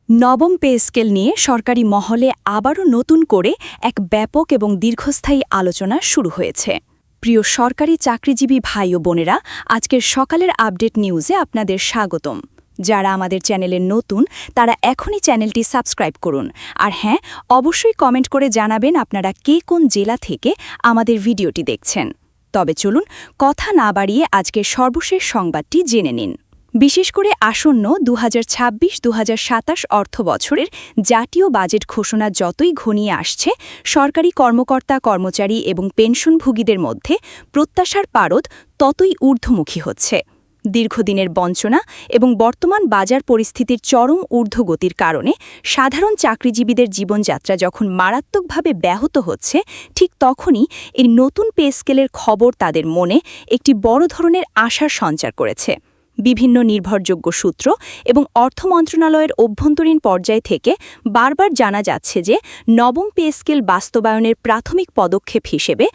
নবম pay scale নিয়ে সরকারি মহলে আবারও নতুন করে এক ব্যাপক এবং দীর্ঘস্থায়ী আলোচনা শুরু হয়েছে। প্রিয় সরকারি চাকরিজীবী ভাই ও বোনেরা, আজকের সকালের আপডেট নিউজে আপনাদের স্বাগতম। যারা আমাদের চ্যানেলে নতুন তারা এখনই চ্যানেলটি সাবস্ক্রাইব করুন, আর হ্যাঁ, অবশ্যই কমেন্ট করে জানাবেন আপনারা কে কোন জেলা থেকে আমাদের ভিডিওটি দেখছেন। তবে চলুন কথা না বাড়িয়ে আজকের সর্বশেষ সংবাদটি জেনে নিন। বিশেষ করে আসন্ন 2026-2027 অর্থবছরের জাতীয় বাজেট ঘোষণা যতই ঘনিয়ে আসছে, সরকারি কর্মকর্তা কর্মচারী এবং পেনশনভোগীদের মধ্যে প্রত্যাশার পারদ ততই ঊর্ধ্বমুখী হচ্ছে। দীর্ঘদিনের বঞ্চনা এবং বর্তমান বাজার পরিস্থিতির চরম ঊর্ধ্বগতির কারণে সাধারণ চাকরিজীবীদের জীবনযাত্রা যখন মারাত্মকভাবে ব্যাহত হচ্ছে, ঠিক তখনই এই নতুন পে স্কেলের খবর তাদের মনে একটি বড় ধরনের আশার সঞ্চার করেছে। বিভিন্ন নির্ভরযোগ্য সূত্র এবং অর্থ মন্ত্রণালয়ের অভ্যন্তরীণ পর্যায় থেকে বারবার জানা যাচ্ছে যে নবম পে স্কেল বাস্তবায়নের প্রাথমিক পদক্ষেপ হিসেবে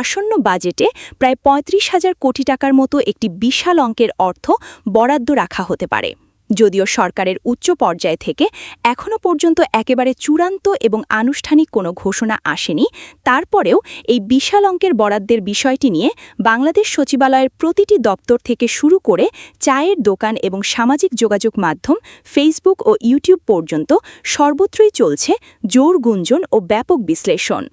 আসন্ন বাজেটে প্রায় ৩৫,০০০ কোটি টাকার মতো একটি বিশাল অঙ্কের অর্থ বরাদ্দ রাখা হতে পারে। যদিও সরকারের উচ্চ পর্যায় থেকে এখনও পর্যন্ত একেবারে চূড়ান্ত এবং আনুষ্ঠানিক কোনো ঘোষণা আসেনি, তারপরেও এই বিশাল অঙ্কের বরাদ্দের বিষয়টি নিয়ে বাংলাদেশ সচিবালয়ের প্রতিটি দপ্তর থেকে শুরু করে চায়ের দোকান এবং সামাজিক যোগাযোগ মাধ্যম ফেসবুক ও ইউটিউব পর্যন্ত সর্বত্রই চলছে জোর গুঞ্জন ও ব্যাপক বিশ্লেষণ।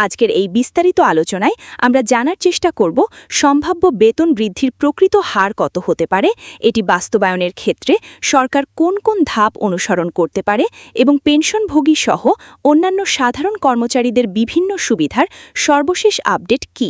আজকের এই বিস্তারিত আলোচনায় আমরা জানার চেষ্টা করব সম্ভাব্য বেতন বৃদ্ধির প্রকৃত হার কত হতে পারে, এটি বাস্তবায়নের ক্ষেত্রে সরকার কোন কোন ধাপ অনুসরণ করতে পারে এবং পেনশনভোগী সহ অন্যান্য সাধারণ কর্মচারীদের বিভিন্ন সুবিধার সর্বশেষ আপডেট কী।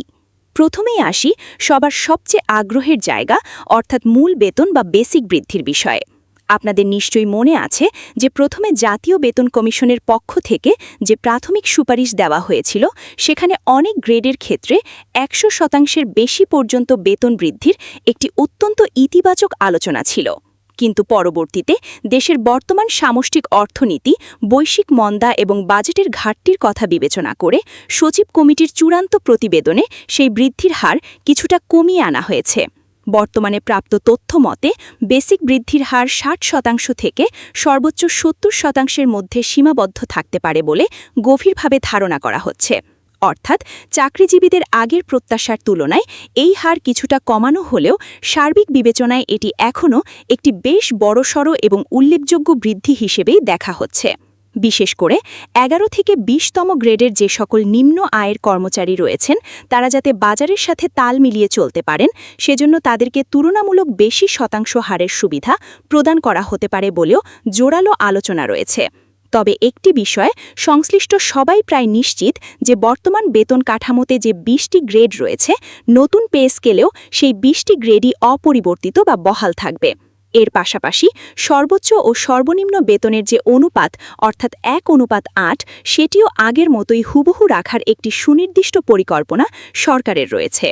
প্রথমেই আসি সবার সবচেয়ে আগ্রহের জায়গা, অর্থাৎ মূল বেতন বা বেসিক বৃদ্ধির বিষয়ে। আপনাদের নিশ্চয়ই মনে আছে যে প্রথমে জাতীয় বেতন কমিশনের পক্ষ থেকে যে প্রাথমিক সুপারিশ দেওয়া হয়েছিল, সেখানে অনেক গ্রেডের ক্ষেত্রে ১০০% বেশি পর্যন্ত বেতন বৃদ্ধির একটি অত্যন্ত ইতিবাচক আলোচনা ছিল। কিন্তু পরবর্তীতে দেশের বর্তমান সামষ্টিক অর্থনীতি, বৈশ্বিক মন্দা এবং বাজেটের ঘাটতির কথা বিবেচনা করে সচিব কমিটির চূড়ান্ত প্রতিবেদনে সেই বৃদ্ধির হার কিছুটা কমিয়ে আনা হয়েছে। বর্তমানে প্রাপ্ত তথ্য মতে বেসিক বৃদ্ধির হার ৬০% থেকে সর্বোচ্চ ৭০%-এর মধ্যে সীমাবদ্ধ থাকতে পারে বলে গভীরভাবে ধারণা করা হচ্ছে। অর্থাৎ চাকরিজীবীদের আগের প্রত্যাশার তুলনায় এই হার কিছুটা কমানো হলেও সার্বিক বিবেচনায় এটি এখনও একটি বেশ বড়সড় এবং উল্লেখযোগ্য বৃদ্ধি হিসেবেই দেখা হচ্ছে। বিশেষ করে ১১ থেকে ২০তম গ্রেডের যে সকল নিম্ন আয়ের কর্মচারী রয়েছেন, তারা যাতে বাজারের সাথে তাল মিলিয়ে চলতে পারেন, সেজন্য তাদেরকে তুলনামূলক বেশি শতাংশ হারের সুবিধা প্রদান করা হতে পারে বলেও জোরালো আলোচনা রয়েছে। তবে একটি বিষয় সংশ্লিষ্ট সবাই প্রায় নিশ্চিত যে বর্তমান বেতন কাঠামোতে যে ২০টি গ্রেড রয়েছে, নতুন পে স্কেলেও সেই ২০টি গ্রেডই অপরিবর্তিত বা বহাল থাকবে। এর পাশাপাশি সর্বোচ্চ ও সর্বনিম্ন বেতনের যে অনুপাত, অর্থাৎ ১:৮, সেটিও আগের মতোই হুবহু রাখার একটি সুনির্দিষ্ট পরিকল্পনা সরকারের রয়েছে।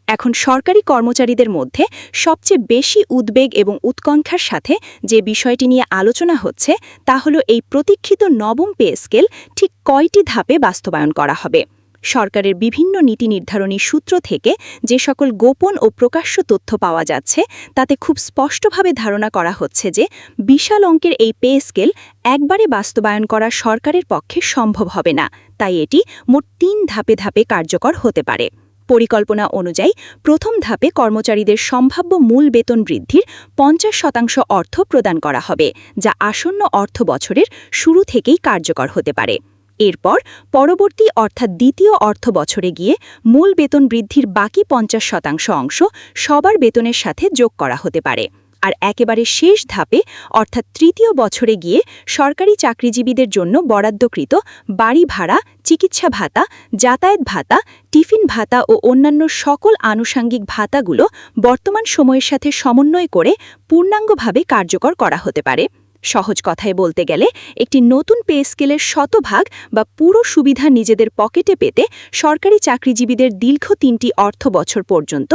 এখন সরকারি কর্মচারীদের মধ্যে সবচেয়ে বেশি উদ্বেগ এবং উৎকণ্ঠার সাথে যে বিষয়টি নিয়ে আলোচনা হচ্ছে, তা হল এই প্রতীক্ষিত নবম পে স্কেল ঠিক কয়টি ধাপে বাস্তবায়ন করা হবে। সরকারের বিভিন্ন নীতি নির্ধারণী সূত্র থেকে যে সকল গোপন ও প্রকাশ্য তথ্য পাওয়া যাচ্ছে, তাতে খুব স্পষ্টভাবে ধারণা করা হচ্ছে যে বিশাল অঙ্কের এই পে স্কেল একবারে বাস্তবায়ন করা সরকারের পক্ষে সম্ভব হবে না, তাই এটি মোট ৩ ধাপে ধাপে কার্যকর হতে পারে। পরিকল্পনা অনুযায়ী প্রথম ধাপে কর্মচারীদের সম্ভাব্য মূল বেতন বৃদ্ধির ৫০% অর্থ প্রদান করা হবে, যা আসন্ন অর্থ বছরের শুরু থেকেই কার্যকর হতে পারে। এরপর পরবর্তী অর্থাৎ দ্বিতীয় অর্থ বছরে গিয়ে মূল বেতন বৃদ্ধির বাকি ৫০% অংশ সবার বেতনের সাথে যোগ করা হতে পারে। আর একেবারে শেষ ধাপে অর্থাৎ তৃতীয় বছরে গিয়ে সরকারি চাকরিজীবীদের জন্য বরাদ্দকৃত বাড়ি ভাড়া, চিকিৎসা ভাতা, যাতায়াত ভাতা, টিফিন ভাতা ও অন্যান্য সকল আনুষঙ্গিক ভাতাগুলো বর্তমান সময়ের সাথে সমন্বয় করে পূর্ণাঙ্গভাবে কার্যকর করা হতে পারে। সহজ কথায় বলতে গেলে একটি নতুন পে স্কেলের শতভাগ বা পুরো সুবিধা নিজেদের পকেটে পেতে সরকারি চাকরিজীবীদের দীর্ঘ ৩টি অর্থ বছর পর্যন্ত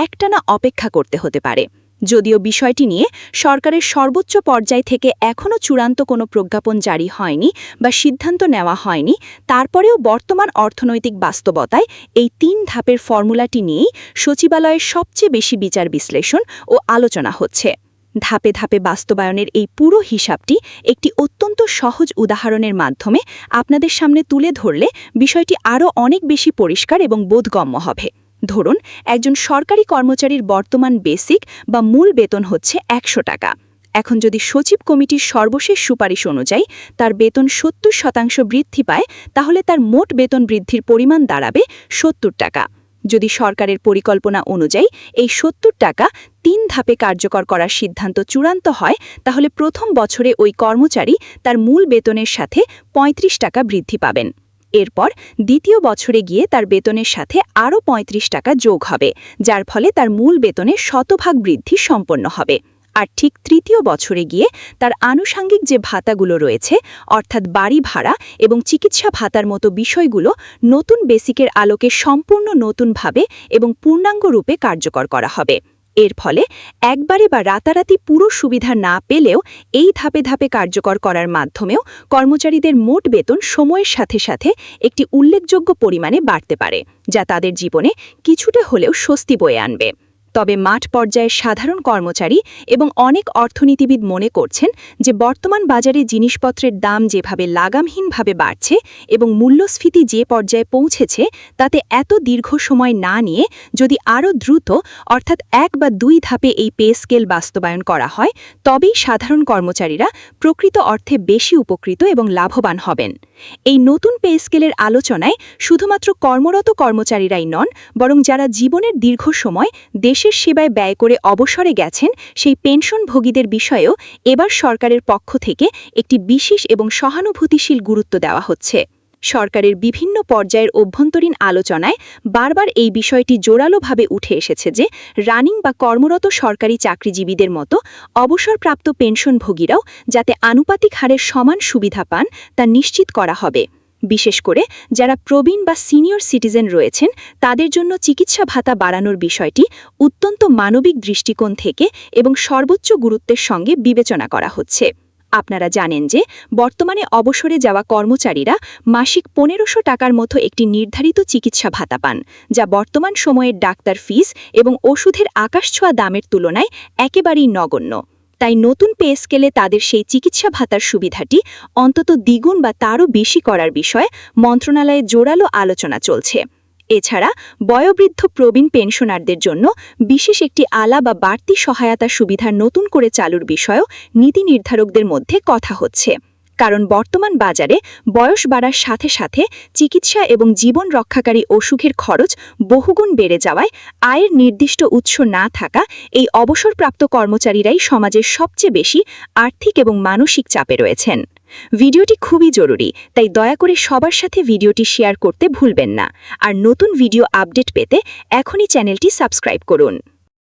একটানা অপেক্ষা করতে হতে পারে। যদিও বিষয়টি নিয়ে সরকারের সর্বোচ্চ পর্যায় থেকে এখনও চূড়ান্ত কোনো প্রজ্ঞাপন জারি হয়নি বা সিদ্ধান্ত নেওয়া হয়নি, তারপরেও বর্তমান অর্থনৈতিক বাস্তবতায় এই ৩ ধাপের ফর্মুলাটি নিয়েই সচিবালয়ের সবচেয়ে বেশি বিচার বিশ্লেষণ ও আলোচনা হচ্ছে। ধাপে ধাপে বাস্তবায়নের এই পুরো হিসাবটি একটি অত্যন্ত সহজ উদাহরণের মাধ্যমে আপনাদের সামনে তুলে ধরলে বিষয়টি আরও অনেক বেশি পরিষ্কার এবং বোধগম্য হবে। ধরুন, একজন সরকারি কর্মচারীর বর্তমান বেসিক বা মূল বেতন হচ্ছে ১০০ টাকা। এখন যদি সচিব কমিটির সর্বশেষ সুপারিশ অনুযায়ী তার বেতন ৭০% বৃদ্ধি পায়, তাহলে তার মোট বেতন বৃদ্ধির পরিমাণ দাঁড়াবে ৭০ টাকা। যদি সরকারের পরিকল্পনা অনুযায়ী এই ৭০ টাকা ৩ ধাপে কার্যকর করার সিদ্ধান্ত চূড়ান্ত হয়, তাহলে প্রথম বছরে ওই কর্মচারী তার মূল বেতনের সাথে ৩৫ টাকা বৃদ্ধি পাবেন। এরপর দ্বিতীয় বছরে গিয়ে তার বেতনের সাথে আরও ৩৫ টাকা যোগ হবে, যার ফলে তার মূল বেতনের শতভাগ বৃদ্ধি সম্পন্ন হবে। আর ঠিক তৃতীয় বছরে গিয়ে তার আনুষাঙ্গিক যে ভাতাগুলো রয়েছে, অর্থাৎ বাড়ি ভাড়া এবং চিকিৎসা ভাতার মতো বিষয়গুলো নতুন বেসিকের আলোকে সম্পূর্ণ নতুনভাবে এবং পূর্ণাঙ্গ রূপে কার্যকর করা হবে। এর ফলে একবারে বা রাতারাতি পুরো সুবিধা না পেলেও এই ধাপে ধাপে কার্যকর করার মাধ্যমেও কর্মচারীদের মোট বেতন সময়ের সাথে সাথে একটি উল্লেখযোগ্য পরিমাণে বাড়তে পারে, যা তাদের জীবনে কিছুটা হলেও স্বস্তি বয়ে আনবে। তবে মাঠ পর্যায়ের সাধারণ কর্মচারী এবং অনেক অর্থনীতিবিদ মনে করছেন যে বর্তমান বাজারে জিনিসপত্রের দাম যেভাবে লাগামহীনভাবে বাড়ছে এবং মূল্যস্ফীতি যে পর্যায়ে পৌঁছেছে, তাতে এত দীর্ঘ সময় না নিয়ে যদি আরও দ্রুত অর্থাৎ ১ বা ২ ধাপে এই পে স্কেল বাস্তবায়ন করা হয়, তবেই সাধারণ কর্মচারীরা প্রকৃত অর্থে বেশি উপকৃত এবং লাভবান হবেন। এই নতুন পে স্কেলের আলোচনায় শুধুমাত্র কর্মরত কর্মচারীরাই নন, বরং যারা জীবনের দীর্ঘ সময় দেশের সেবায় ব্যয় করে অবসরে গেছেন সেই পেনশনভোগীদের বিষয়েও এবার সরকারের পক্ষ থেকে একটি বিশেষ এবং সহানুভূতিশীল গুরুত্ব দেওয়া হচ্ছে। সরকারের বিভিন্ন পর্যায়ের অভ্যন্তরীণ আলোচনায় বারবার এই বিষয়টি জোরালোভাবে উঠে এসেছে যে রানিং বা কর্মরত সরকারি চাকরিজীবীদের মতো অবসরপ্রাপ্ত পেনশনভোগীরাও যাতে আনুপাতিক হারের সমান সুবিধা পান তা নিশ্চিত করা হবে। বিশেষ করে যারা প্রবীণ বা সিনিয়র সিটিজেন রয়েছেন, তাদের জন্য চিকিৎসা ভাতা বাড়ানোর বিষয়টি অত্যন্ত মানবিক দৃষ্টিকোণ থেকে এবং সর্বোচ্চ গুরুত্বের সঙ্গে বিবেচনা করা হচ্ছে। আপনারা জানেন যে বর্তমানে অবসরে যাওয়া কর্মচারীরা মাসিক ১৫০০ টাকার মতো একটি নির্ধারিত চিকিৎসা ভাতা পান, যা বর্তমান সময়ের ডাক্তার ফিস এবং ওষুধের আকাশছোঁয়া দামের তুলনায় একেবারেই নগণ্য। তাই নতুন পে স্কেলে তাদের সেই চিকিৎসা ভাতার সুবিধাটি অন্তত দ্বিগুণ বা তারও বেশি করার বিষয়ে মন্ত্রণালয়ে জোরালো আলোচনা চলছে। এছাড়া বয়োবৃদ্ধ প্রবীণ পেনশনারদের জন্য বিশেষ একটি আলা বা বাড়তি সহায়তা সুবিধার নতুন করে চালুর বিষয়েও নীতি নির্ধারকদের মধ্যে কথা হচ্ছে। কারণ বর্তমান বাজারে বয়স বাড়ার সাথে সাথে চিকিৎসা এবং জীবন রক্ষাকারী ওষুধের খরচ বহুগুণ বেড়ে যাওয়ায় আয়ের নির্দিষ্ট উৎস না থাকা এই অবসরপ্রাপ্ত কর্মচারীরাই সমাজের সবচেয়ে বেশি আর্থিক এবং মানসিক চাপে রয়েছেন। ভিডিওটি খুবই জরুরি, তাই দয়া করে সবার সাথে ভিডিওটি শেয়ার করতে ভুলবেন না। আর নতুন ভিডিও আপডেট পেতে এখনই চ্যানেলটি সাবস্ক্রাইব করুন।